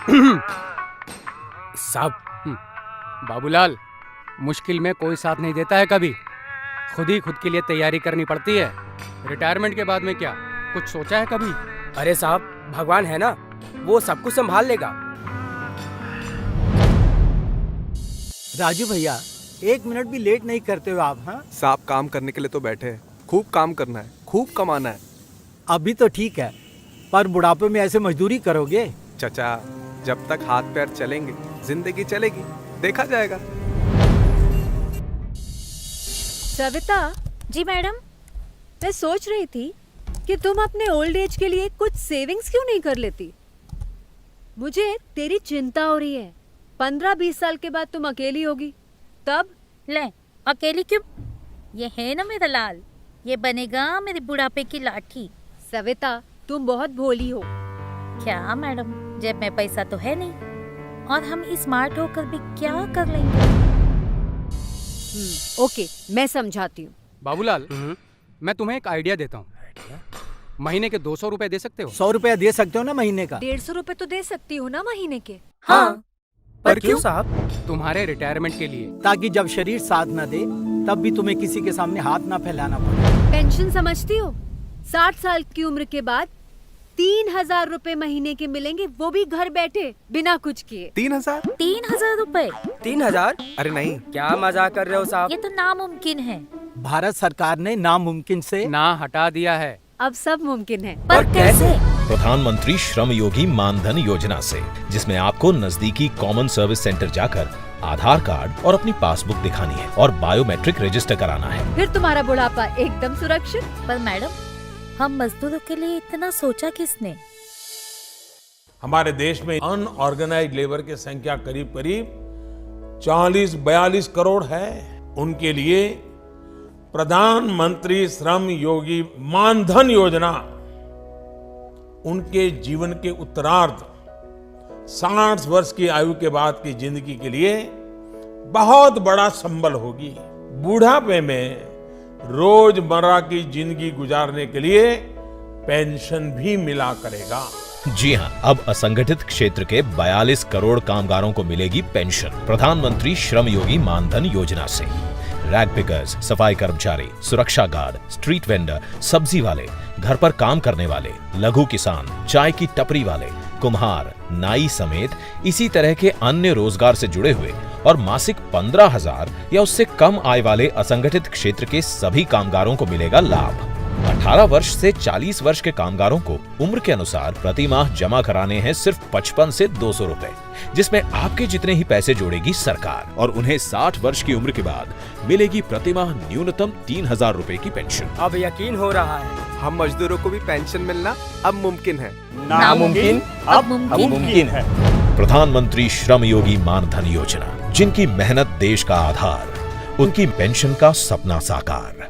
साहब, बाबूलाल, मुश्किल में कोई साथ नहीं देता है कभी, खुद ही खुद के लिए तैयारी करनी पड़ती है। रिटायरमेंट के बाद में क्या कुछ सोचा है कभी? अरे साहब, भगवान है ना, वो सब कुछ संभाल लेगा। राजू भैया, 1 मिनट भी लेट नहीं करते हो आप? हाँ साहब, काम करने के लिए तो बैठे हैं। खूब काम करना है, खूब कमाना है। अभी तो ठीक है, पर बुढ़ापे में ऐसे मजदूरी करोगे? चचा, जब तक हाथ पैर चलेंगे जिंदगी चलेगी, देखा जाएगा। सविता जी मैडम, मैं सोच रही थी कि तुम अपने ओल्ड एज के लिए कुछ सेविंग्स क्यों नहीं कर लेती। मुझे तेरी चिंता हो रही है। 15-20 साल के बाद तुम अकेली होगी, तब? ले, अकेली क्यों? ये है ना मेरा लाल, ये बनेगा मेरे बुढ़ापे की लाठी। सविता, तुम बहुत भोली हो। क्या मैडम, जेब में पैसा तो है नहीं, और हम स्मार्ट होकर भी क्या कर लेंगे? ओके, मैं समझाती हूँ। बाबूलाल, मैं तुम्हें एक आइडिया देता हूँ। महीने के 200 रुपए दे सकते हो? 100 रुपया दे सकते हो ना महीने का? 150 रुपए तो दे सकती हो ना महीने के? हाँ, पर क्यों साहब? तुम्हारे रिटायरमेंट के लिए। ताकि जब शरीर साथ न दे तब भी तुम्हें किसी के सामने हाथ ना फैलाना पड़े। पेंशन समझती हो? 60 साल की उम्र के बाद 3000 रुपए महीने के मिलेंगे, वो भी घर बैठे बिना कुछ किए। 3000? 3000 रुपए? 3000? अरे नहीं, क्या मजाक कर रहे हो साहब? ये तो नामुमकिन है। भारत सरकार ने नामुमकिन से ना हटा दिया है। अब सब मुमकिन है। पर कैसे? प्रधानमंत्री श्रम योगी मानधन योजना से, जिसमें आपको नजदीकी कॉमन सर्विस सेंटर जाकर आधार कार्ड और अपनी पासबुक दिखानी है और बायोमेट्रिक रजिस्टर कराना है। फिर तुम्हारा बुढ़ापा एकदम सुरक्षित। पर मैडम, हम मजदूरों के लिए इतना सोचा किसने? हमारे देश में अनऑर्गेनाइज्ड लेबर की संख्या करीब करीब 40-42 करोड़ है। उनके लिए प्रधानमंत्री श्रम योगी मानधन योजना उनके जीवन के उत्तरार्ध 60 वर्ष की आयु के बाद की जिंदगी के लिए बहुत बड़ा संबल होगी। बुढ़ापे में रोजमर्रा की जिंदगी गुजारने के लिए पेंशन भी मिला करेगा। जी हां, अब असंगठित क्षेत्र के 42 करोड़ कामगारों को मिलेगी पेंशन प्रधानमंत्री श्रम योगी मानधन योजना से। रैग पिकर्स, सफाई कर्मचारी, सुरक्षा गार्ड, स्ट्रीट वेंडर, सब्जी वाले, घर पर काम करने वाले, लघु किसान, चाय की टपरी वाले, कुम्हार, नाई समेत इसी तरह के अन्य रोजगार से जुड़े हुए और मासिक 15,000 या उससे कम आय वाले असंगठित क्षेत्र के सभी कामगारों को मिलेगा लाभ। 18 वर्ष से 40 वर्ष के कामगारों को उम्र के अनुसार प्रति माह जमा कराने हैं सिर्फ 55 से 200 रुपए, जिसमें आपके जितने ही पैसे जोड़ेगी सरकार, और उन्हें 60 वर्ष की उम्र के बाद मिलेगी प्रति माह न्यूनतम 3,000 रुपए की पेंशन। अब यकीन हो रहा है, हम मजदूरों को भी पेंशन मिलना अब मुमकिन है। नामुमकिन अब मुमकिन है। प्रधानमंत्री श्रम योगी मानधन योजना, जिनकी मेहनत देश का आधार, उनकी पेंशन का सपना साकार।